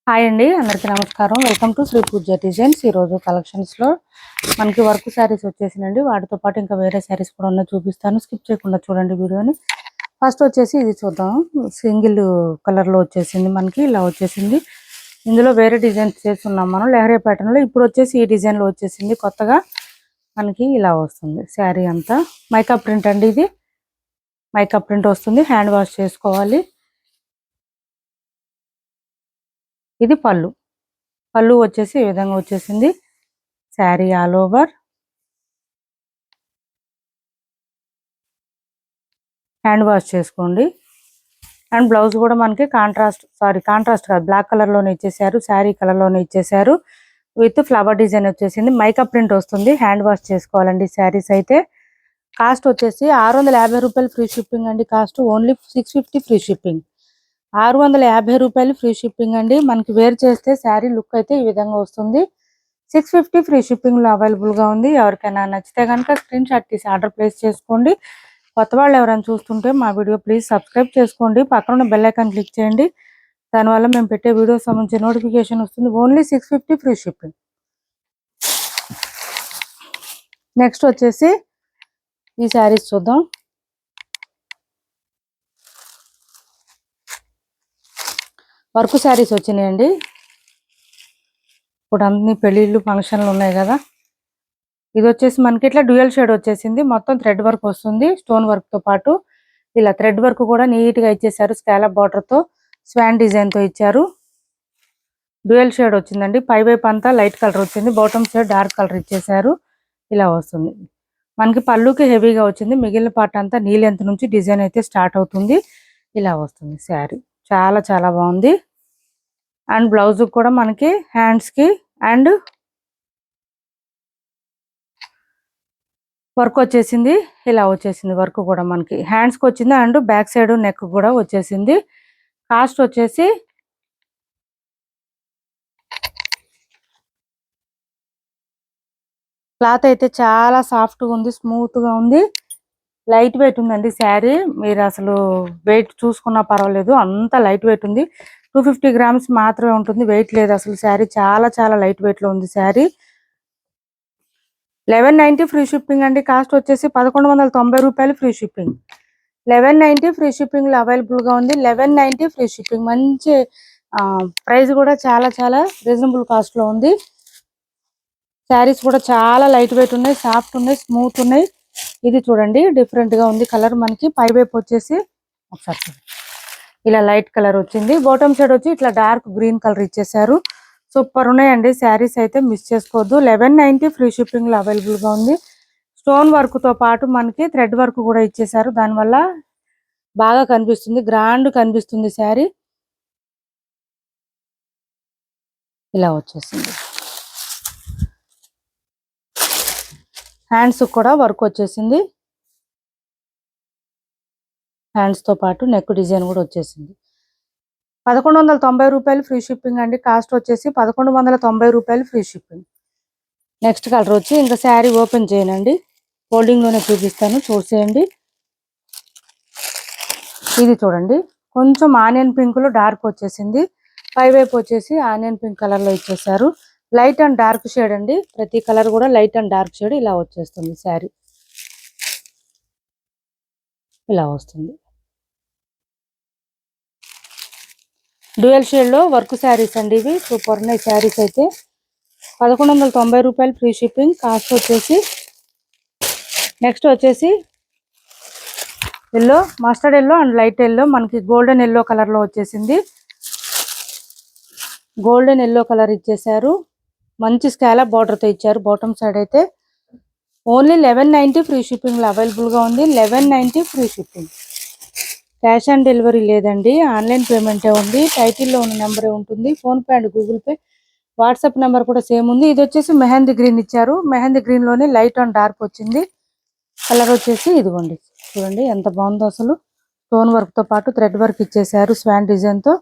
Hi అండి, అందరికీ నమస్కారం. Welcome to Sri Pooja designs. ఈరోజు కలెక్షన్స్లో మనకి వర్క్ శారీస్ వచ్చేసిందండి. వాటితో పాటు ఇంకా వేరే శారీస్ కూడా ఉన్నాయి, చూపిస్తాను. స్కిప్ చేయకుండా చూడండి వీడియోని. ఫస్ట్ వచ్చేసి ఇది చూద్దాం. సింగిల్ కలర్లో వచ్చేసింది, మనకి ఇలా వచ్చేసింది. ఇందులో వేరే డిజైన్స్ చేస్తున్నాం మనం లెహరియా ప్యాటర్న్లో. ఇప్పుడు వచ్చేసి ఈ డిజైన్లో వచ్చేసింది కొత్తగా. మనకి ఇలా వస్తుంది శారీ అంతా. మైకా ప్రింట్ అండి, ఇది మైకా ప్రింట్ వస్తుంది. హ్యాండ్ వాష్ చేసుకోవాలి. ఇది పళ్ళు వచ్చేసి ఈ విధంగా వచ్చేసింది. Sari all over. Hand wash చేసుకోండి. అండ్ బ్లౌజ్ కూడా మనకి కాంట్రాస్ట్ కాదు, బ్లాక్ కలర్లోనే ఇచ్చేసారు. శారీ కలర్లోనే ఇచ్చేసారు. విత్ ఫ్లవర్ డిజైన్ వచ్చేసింది. మైకా ప్రింట్ వస్తుంది. హ్యాండ్ వాష్ చేసుకోవాలండి శారీస్ అయితే. కాస్ట్ వచ్చేసి 650 రూపాయలు ఫ్రీ షిప్పింగ్ అండి. Cost only 650 free shipping. 650 రూపాయలు ఫ్రీ షిప్పింగ్ అండి. మనకి వేర్ చేస్తే శారీ లుక్ అయితే ఈ విధంగా వస్తుంది. 650 ఫ్రీ షిప్పింగ్లో అవైలబుల్గా ఉంది. ఎవరికైనా నచ్చితే కనుక స్క్రీన్ షాట్ తీసి ఆర్డర్ ప్లేస్ చేసుకోండి. కొత్త వాళ్ళు ఎవరైనా చూస్తుంటే మా వీడియో ప్లీజ్ సబ్స్క్రైబ్ చేసుకోండి. పక్కన బెల్ ఐకాన్ క్లిక్ చేయండి. దానివల్ల మేము పెట్టే వీడియోస్ సంబంధించి నోటిఫికేషన్ వస్తుంది. Only 650 free shipping. నెక్స్ట్ వచ్చేసి ఈ శారీస్ చూద్దాం. వర్క్ శారీస్ వచ్చినాయండి. ఇప్పుడు అన్ని పెళ్ళిళ్ళు ఫంక్షన్లు ఉన్నాయి కదా. ఇది వచ్చేసి మనకి ఇట్లా డ్యూయల్ షేడ్ వచ్చేసింది. మొత్తం థ్రెడ్ వర్క్ వస్తుంది. స్టోన్ వర్క్ తో పాటు ఇలా థ్రెడ్ వర్క్ కూడా నీట్ గా ఇచ్చేసారు. స్కాలప్ బార్డర్ తో స్వాన్ డిజైన్ తో ఇచ్చారు. డ్యూయల్ షేడ్ వచ్చిందండి. పై వైపు అంతా లైట్ కలర్ వచ్చింది. బాటమ్ సైడ్ డార్క్ కలర్ ఇచ్చేసారు. ఇలా వస్తుంది. మనకి పళ్ళుకి హెవీగా వచ్చింది. మిగిలిన పార్ట్ అంతా నీ లెంత్ నుంచి డిజైన్ అయితే స్టార్ట్ అవుతుంది. ఇలా వస్తుంది శారీ. చాలా చాలా బాగుంది. అండ్ బ్లౌజ్ కూడా మనకి హ్యాండ్స్ కి అండ్ వర్క్ వచ్చేసింది. ఇలా వచ్చేసింది వర్క్ కూడా మనకి హ్యాండ్స్కి వచ్చింది. అండ్ బ్యాక్ సైడ్ నెక్ కూడా వచ్చేసింది. కాస్ట్ వచ్చేసి క్లాత్ అయితే చాలా సాఫ్ట్గా ఉంది, స్మూత్గా ఉంది, లైట్ వెయిట్ ఉందండి శారీ. మీరు అసలు వెయిట్ చూసుకున్నా పర్వాలేదు, అంత లైట్ వెయిట్ ఉంది. 250 గ్రామ్స్ మాత్రమే ఉంటుంది, వెయిట్ లేదు అసలు. శారీ చాలా చాలా లైట్ వెయిట్లో ఉంది శారీ. 1190 ఫ్రీ షిప్పింగ్ అండి. కాస్ట్ వచ్చేసి 1190 రూపాయలు ఫ్రీ షిప్పింగ్. 1190 ఫ్రీ షిప్పింగ్ లో అవైలబుల్ గా ఉంది. 1190 ఫ్రీ షిప్పింగ్. మంచి ప్రైస్ కూడా చాలా చాలా రీజనబుల్ కాస్ట్ లో ఉంది. శారీస్ కూడా చాలా లైట్ వెయిట్ ఉన్నాయి, సాఫ్ట్ ఉన్నాయి, స్మూత్ ఉన్నాయి. ఇది చూడండి డిఫరెంట్ గా ఉంది కలర్. మనకి పై వైపు వచ్చేసి ఒకసారి ఇలా లైట్ కలర్ వచ్చింది. బాటమ్ సైడ్ వచ్చి ఇట్లా డార్క్ గ్రీన్ కలర్ ఇచ్చేసారు. సూపర్ ఉన్నాయండి శారీస్ అయితే, మిస్ చేసుకోవద్దు. 1190 ఫ్రీ షిప్పింగ్ లో అవైలబుల్ గా ఉంది. స్టోన్ వర్క్ తో పాటు మనకి థ్రెడ్ వర్క్ కూడా ఇచ్చేసారు. దానివల్ల బాగా కనిపిస్తుంది, గ్రాండ్ కనిపిస్తుంది శారీ. ఇలా వచ్చేసింది. హ్యాండ్స్ కూడా వర్క్ వచ్చేసింది. హ్యాండ్స్ తో పాటు నెక్ డిజైన్ కూడా వచ్చేసింది. 1190 రూపాయలు ఫ్రీ షిప్పింగ్ అండి. కాస్ట్ వచ్చేసి 1190 రూపాయలు ఫ్రీ షిప్పింగ్. నెక్స్ట్ కలర్ వచ్చి ఇంకా శారీ ఓపెన్ చేయనండి, ఫోల్డింగ్ లోనే చూపిస్తాను, చూసేయండి. ఇది చూడండి కొంచెం ఆనియన్ పింక్ లో డార్క్ వచ్చేసింది. పై వైపు వచ్చేసి ఆనియన్ పింక్ కలర్ లో ఇచ్చేసారు. లైట్ అండ్ డార్క్ షేడ్ అండి. ప్రతి కలర్ కూడా లైట్ అండ్ డార్క్ షేడ్ ఇలా వచ్చేస్తుంది శారీ. ఇలా వస్తుంది. డ్యూయల్ షేడ్ లో వర్క్ శారీస్ అండి ఇవి. సూపర్ ఉన్నాయి శారీస్ అయితే. 1190 రూపాయలు ఫ్రీ షిప్పింగ్. కాస్ట్ వచ్చేసి నెక్స్ట్ వచ్చేసి yellow, mustard yellow and light yellow, మనకి గోల్డెన్ ఎల్లో కలర్ లో వచ్చేసింది. గోల్డెన్ ఎల్లో కలర్ ఇచ్చేసారు. మంచి స్కాలప్ బార్డర్ తో ఇచ్చారు. బాటమ్ సైడ్ అయితే ఓన్లీ 1190 ఫ్రీ షిప్పింగ్ లో అవైలబుల్ గా ఉంది. 1190 free shipping. Cash on delivery లేదండి, ఆన్లైన్ పేమెంటే ఉంది. టైటిల్లో ఉన్న నెంబరే ఉంటుంది. Phone pay and Google pay, WhatsApp number కూడా సేమ్ ఉంది. ఇది వచ్చేసి మెహందీ గ్రీన్ ఇచ్చారు. మెహందీ గ్రీన్ లోనే లైట్ అండ్ డార్క్ వచ్చింది. కలర్ వచ్చేసి ఇదిగోండి, చూడండి ఎంత బాగుందో అసలు. స్టోన్ వర్క్ తో పాటు థ్రెడ్ వర్క్ ఇచ్చేసారు స్వాన్ డిజైన్ తో.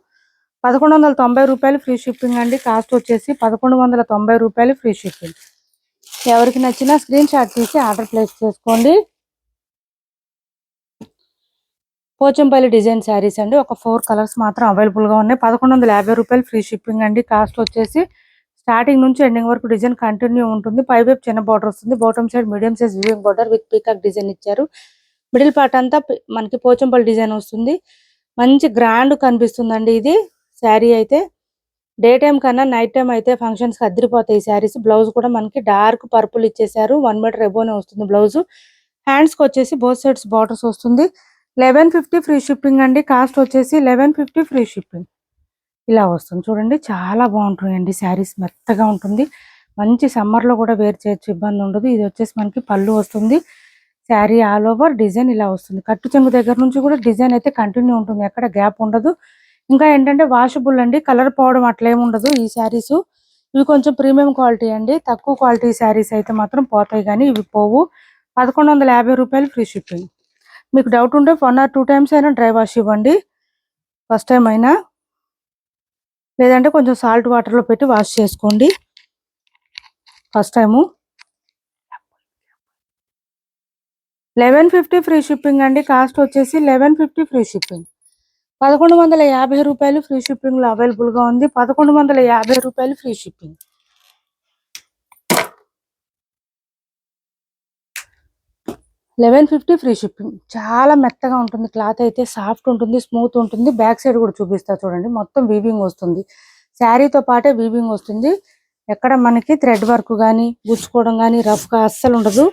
1190 రూపాయలు ఫ్రీ షిప్పింగ్ అండి. కాస్ట్ వచ్చేసి 1190 రూపాయలు ఫ్రీ షిప్పింగ్. ఎవరికి నచ్చినా స్క్రీన్ షాట్ తీసి ఆర్డర్ ప్లేస్ చేసుకోండి. పోచంపల్లి డిజైన్ శారీస్ అండి. ఒక 4 కలర్స్ మాత్రం అవైలబుల్ గా ఉన్నాయి. 1150 రూపాయలు ఫ్రీ షిప్పింగ్ అండి. కాస్ట్ వచ్చేసి స్టార్టింగ్ నుంచి ఎండింగ్ వరకు డిజైన్ కంటిన్యూ ఉంటుంది. పై వైపు చిన్న బార్డర్ వస్తుంది. Bottom side medium size weaving border with peacock design ఇచ్చారు. మిడిల్ పార్ట్ అంతా మనకి పోచంపల్లి డిజైన్ వస్తుంది. మంచి గ్రాండ్ కనిపిస్తుందండి ఇది శారీ అయితే. డే టైం కన్నా నైట్ టైం అయితే ఫంక్షన్స్ కి అదిరిపోతాయి శారీస్. బ్లౌజ్ కూడా మనకి డార్క్ పర్పుల్ ఇచ్చేసారు. 1 మీటర్ ఎబోనే వస్తుంది బ్లౌజ్. హ్యాండ్స్ కి వచ్చేసి బోత్ సైడ్స్ బార్డర్స్ వస్తుంది. 1150 ఫ్రీ షిప్పింగ్ అండి. కాస్ట్ వచ్చేసి 1150 ఫ్రీ షిప్పింగ్. ఇలా వస్తుంది చూడండి. చాలా బాగుంటుందండి శారీస్. మెత్తగా ఉంటుంది. మంచి సమ్మర్ లో కూడా వేర్ చేయొచ్చు, ఇబ్బంది ఉండదు. ఇది వచ్చేసి మనకి పళ్ళు వస్తుంది. శారీ ఆల్ ఓవర్ డిజైన్ ఇలా వస్తుంది. కట్టు చెంగు దగ్గర నుంచి కూడా డిజైన్ అయితే కంటిన్యూ ఉంటుంది. ఎక్కడ గ్యాప్ ఉండదు. ఇంకా ఏంటంటే వాషబుల్ అండి. కలర్ పోవడం అట్లా ఏమి ఉండదు ఈ శారీస్. ఇవి కొంచెం ప్రీమియం క్వాలిటీ అండి. తక్కువ క్వాలిటీ శారీస్ అయితే మాత్రం పోతాయి, కానీ ఇవి పోవు. 1150 రూపాయలు ఫ్రీ షిప్పింగ్. మీకు డౌట్ ఉంటే 1 or 2 టైమ్స్ అయినా డ్రై వాష్ ఇవ్వండి. ఫస్ట్ టైం అయినా, లేదంటే కొంచెం సాల్ట్ వాటర్ లో పెట్టి వాష్ చేసుకోండి ఫస్ట్ టైము. 1150 ఫ్రీ షిప్పింగ్ అండి. కాస్ట్ వచ్చేసి 1150 ఫ్రీ షిప్పింగ్. 1150 రూపాయలు ఫ్రీ షిప్పింగ్ లో అవైలబుల్ గా ఉంది. 1150 రూపాయలు ఫ్రీ షిప్పింగ్. 1150 free shipping. చాలా మెత్తగా ఉంటుంది. క్లాత్ అయితే సాఫ్ట్ ఉంటుంది, స్మూత్ ఉంటుంది. బ్యాక్ సైడ్ కూడా చూపిస్తా చూడండి. మొత్తం వీవింగ్ వస్తుంది. శారీతో పాటే వీవింగ్ వస్తుంది. ఎక్కడ మనకి థ్రెడ్ వర్క్ కానీ గుచ్చుకోవడం కానీ రఫ్ గా అస్సలు ఉండదు.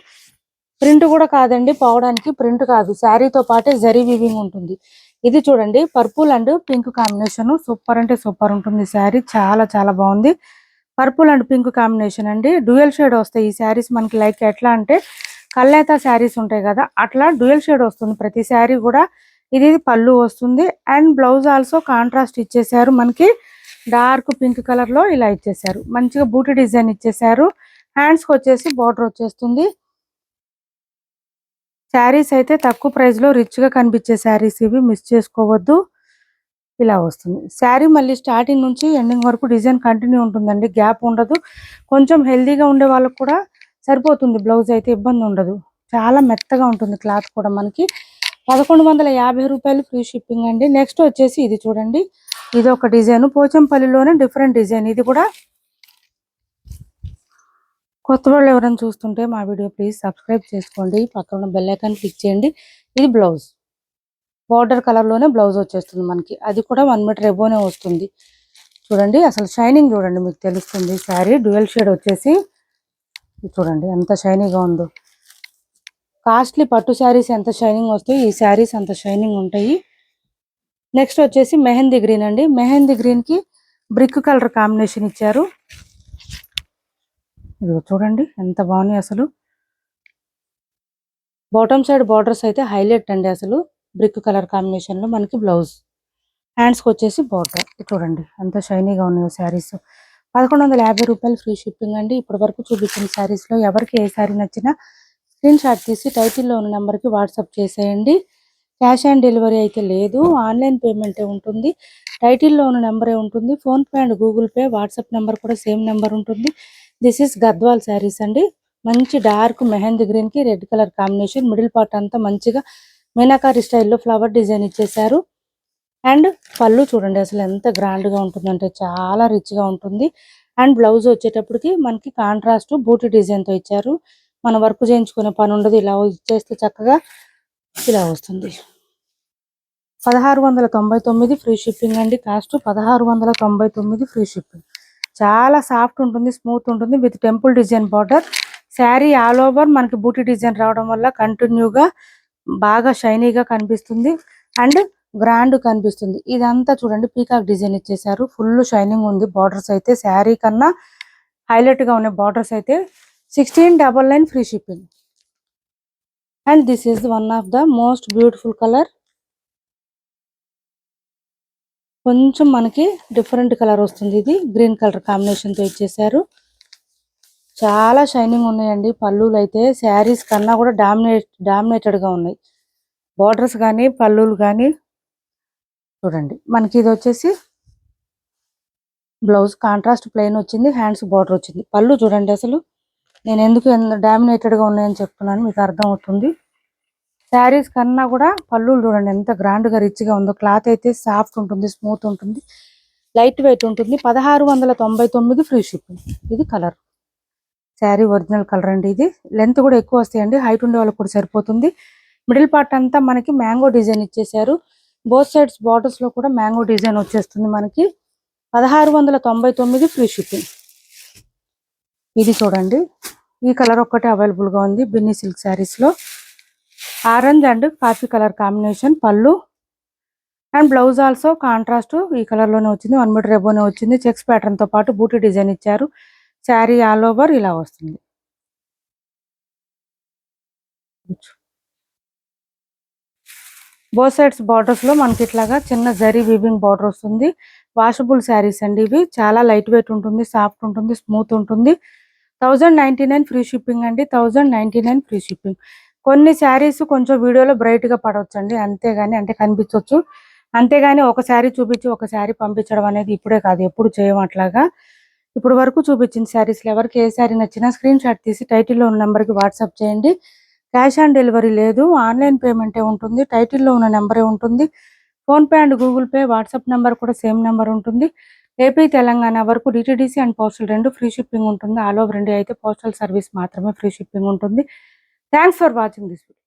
ప్రింట్ కూడా కాదండి, పోవడానికి ప్రింట్ కాదు. శారీతో పాటే జరీ వీవింగ్ ఉంటుంది. ఇది చూడండి, purple and pink combination. Super అంటే సూపర్ ఉంటుంది శారీ. చాలా చాలా బాగుంది. పర్పుల్ అండ్ పింక్ కాంబినేషన్ అండి. డ్యూయల్ షేడ్ వస్తాయి ఈ శారీస్ మనకి. లైక్ ఎట్లా అంటే కల్నేత శారీస్ ఉంటాయి కదా, అట్లా డ్యూయల్ షేడ్ వస్తుంది ప్రతి శారీ కూడా. ఇది పళ్ళు వస్తుంది. అండ్ బ్లౌజ్ ఆల్సో కాంట్రాస్ట్ ఇచ్చేసారు మనకి. డార్క్ పింక్ కలర్ లో ఇలా ఇచ్చేసారు. మంచిగా బూటీ డిజైన్ ఇచ్చేసారు. హ్యాండ్స్ కి వచ్చేసి బార్డర్ వచ్చేస్తుంది. శారీస్ అయితే తక్కువ ప్రైస్ లో రిచ్ గా కనిపించే శారీస్ ఇవి, మిస్ చేసుకోవద్దు. ఇలా వస్తుంది శారీ. మళ్ళీ స్టార్టింగ్ నుంచి ఎండింగ్ వరకు డిజైన్ కంటిన్యూ ఉంటుందండి, గ్యాప్ ఉండదు. కొంచెం హెల్దీగా ఉండే వాళ్ళకు కూడా సరిపోతుంది బ్లౌజ్ అయితే, ఇబ్బంది ఉండదు. చాలా మెత్తగా ఉంటుంది క్లాత్ కూడా మనకి. 1150 రూపాయలు ఫ్రీ షిప్పింగ్ అండి. నెక్స్ట్ వచ్చేసి ఇది చూడండి. ఇది ఒక డిజైన్, పోచంపల్లిలోనే డిఫరెంట్ డిజైన్. ఇది కూడా కొత్త వాళ్ళు ఎవరైనా చూస్తుంటే మా వీడియో ప్లీజ్ సబ్స్క్రైబ్ చేసుకోండి. పక్కన బెల్ ఐకాన్ క్లిక్ చేయండి. ఇది బ్లౌజ్, బార్డర్ కలర్ లోనే బ్లౌజ్ వచ్చేస్తుంది మనకి. అది కూడా 1 మీటర్ ఎబోనే వస్తుంది. చూడండి అసలు షైనింగ్ చూడండి, మీకు తెలుస్తుంది. శారీ డ్యూయల్ షేడ్ వచ్చేసి చూడండి ఎంత షైనీగా ఉందో. కాస్ట్లీ పట్టు శారీస్ ఎంత షైనింగ్ వస్తాయి, ఈ శారీస్ అంత షైనింగ్ ఉంటాయి. నెక్స్ట్ వచ్చేసి మెహందీ గ్రీన్ అండి. మెహందీ గ్రీన్ కి బ్రిక్ కలర్ కాంబినేషన్ ఇచ్చారు. ఇది చూడండి ఎంత బాగున్నాయి అసలు. బాటమ్ సైడ్ బార్డర్స్ అయితే హైలైట్ అండి అసలు. బ్రిక్ కలర్ కాంబినేషన్ లో మనకి బ్లౌజ్. హ్యాండ్స్ కి వచ్చేసి బార్డర్. చూడండి ఎంత షైనీగా ఉన్నాయో శారీస్. 1150 రూపాయలు ఫ్రీ షిప్పింగ్ అండి. ఇప్పటి వరకు చూపించిన శారీస్ లో ఎవరికి ఏ శారీ నచ్చినా స్క్రీన్ షాట్ తీసి టైటిల్లో ఉన్న నెంబర్కి వాట్సాప్ చేసేయండి. క్యాష్ ఆన్ డెలివరీ అయితే లేదు, ఆన్లైన్ పేమెంటే ఉంటుంది. టైటిల్లో ఉన్న నెంబరే ఉంటుంది. PhonePe and Google pay, WhatsApp number కూడా సేమ్ నెంబర్ ఉంటుంది. దిస్ ఇస్ గద్వాల్ శారీస్ అండి. మంచి డార్క్ మెహందీ గ్రీన్ కి red colour combination. Middle part అంతా మంచిగా మీనాకారి స్టైల్లో ఫ్లవర్ డిజైన్ ఇచ్చేసారు. అండ్ పళ్ళు చూడండి అసలు ఎంత గ్రాండ్ గా ఉంటుందంటే చాలా రిచ్ గా ఉంటుంది. అండ్ బ్లౌజ్ వచ్చేటప్పటికి మనకి కాంట్రాస్ట్ బూటీ డిజైన్ తో ఇచ్చారు. మన వర్క్ చేయించుకునే పని ఉండదు. ఇలా ఇచ్చేస్తే చక్కగా ఇలా వస్తుంది. 1699 ఫ్రీ షిప్పింగ్ అండి. Cost 1699 free shipping. చాలా సాఫ్ట్ ఉంటుంది, స్మూత్ ఉంటుంది with temple design border. Sari all over మనకి బూటీ డిజైన్ రావడం వల్ల కంటిన్యూగా బాగా షైనీగా కనిపిస్తుంది అండ్ గ్రాండ్ కనిపిస్తుంది. ఇదంతా చూడండి పీకాక్ డిజైన్ ఇచ్చేసారు. ఫుల్ షైనింగ్ ఉంది. బార్డర్స్ అయితే శారీ కన్నా హైలైట్ గా ఉన్నాయి బార్డర్స్ అయితే. 1699 free shipping. And this is one of the most beautiful colour. కొంచెం మనకి డిఫరెంట్ కలర్ వస్తుంది. ఇది గ్రీన్ కలర్ కాంబినేషన్ తో ఇచ్చేసారు. చాలా షైనింగ్ ఉన్నాయండి. పళ్ళులు అయితే శారీస్ కన్నా కూడా డామినేటెడ్ గా ఉన్నాయి. బార్డర్స్ కానీ పళ్ళులు కానీ చూడండి. మనకి ఇది వచ్చేసి బ్లౌజ్ కాంట్రాస్ట్ ప్లెయిన్ వచ్చింది. హ్యాండ్స్ బార్డర్ వచ్చింది. పళ్ళు చూడండి అసలు. నేను ఎందుకు డామినేటెడ్ గా ఉన్నాయని చెప్తున్నాను, మీకు అర్థం అవుతుంది. శారీస్ కన్నా కూడా పళ్ళులు చూడండి ఎంత గ్రాండ్ గా రిచ్ గా ఉందో. క్లాత్ అయితే సాఫ్ట్ ఉంటుంది, స్మూత్ ఉంటుంది, లైట్ వెయిట్ ఉంటుంది. 1699 ఫ్రీ షిప్పింగ్. ఇది కలర్, శారీ ఒరిజినల్ కలర్ అండి. ఇది లెంత్ కూడా ఎక్కువ వస్తాయండి, హైట్ ఉండే వాళ్ళకి కూడా సరిపోతుంది. మిడిల్ పార్ట్ అంతా మనకి మ్యాంగో డిజైన్ ఇచ్చేసారు. బోత్ సైడ్స్ బార్డర్స్ లో కూడా మ్యాంగో డిజైన్ వచ్చేస్తుంది మనకి. 1699 ఫ్రీ షిప్పింగ్. ఇది చూడండి, ఈ కలర్ ఒక్కటే అవైలబుల్ గా ఉంది బిన్నీ సిల్క్ శారీస్ లో. Orange and coffee colour combination పళ్ళు, అండ్ బ్లౌజ్ ఆల్సో కాంట్రాస్ట్ ఈ కలర్ లోనే వచ్చింది. 1 మీటర్ ఎబోనే వచ్చింది. చెక్స్ ప్యాటర్న్ తో పాటు బూటీ డిజైన్ ఇచ్చారు. శారీ ఆల్ ఓవర్ ఇలా వస్తుంది. బోత్ సైడ్స్ బార్డర్స్ లో మనకి ఇట్లాగా చిన్న జరీ వీవింగ్ బార్డర్ వస్తుంది. వాషబుల్ శారీస్ అండి ఇవి. చాలా లైట్ వెయిట్ ఉంటుంది, సాఫ్ట్ ఉంటుంది, స్మూత్ ఉంటుంది. 1099 ఫ్రీ షిప్పింగ్ అండి. 1099 ఫ్రీ షిప్పింగ్. కొన్ని శారీస్ కొంచెం వీడియోలో బ్రైట్ గా పడవచ్చు అండి, అంతేగాని అంటే కనిపించవచ్చు, అంతేగాని ఒక శారీ చూపించి ఒక శారీ పంపించడం అనేది ఇప్పుడే కాదు, ఎప్పుడు చేయమట్లాగా. ఇప్పుడు వరకు చూపించిన శారీస్లో ఎవరికి ఏ శారీ నచ్చినా స్క్రీన్ షాట్ తీసి టైటిల్లో ఉన్న నెంబర్కి వాట్సాప్ చేయండి. క్యాష్ ఆన్ డెలివరీ లేదు, ఆన్లైన్ పేమెంటే ఉంటుంది. టైటిల్లో ఉన్న నెంబరే ఉంటుంది. PhonePe and Google pay, WhatsApp number కూడా సేమ్ నెంబర్ ఉంటుంది. ఏపీ తెలంగాణ వరకు DTDC and postal 2 free shipping ఉంటుంది. ఆల్ ఓవర్ ఇండియా అయితే పోస్టల్ సర్వీస్ మాత్రమే ఫ్రీ షిప్పింగ్ ఉంటుంది. Thanks for watching this video.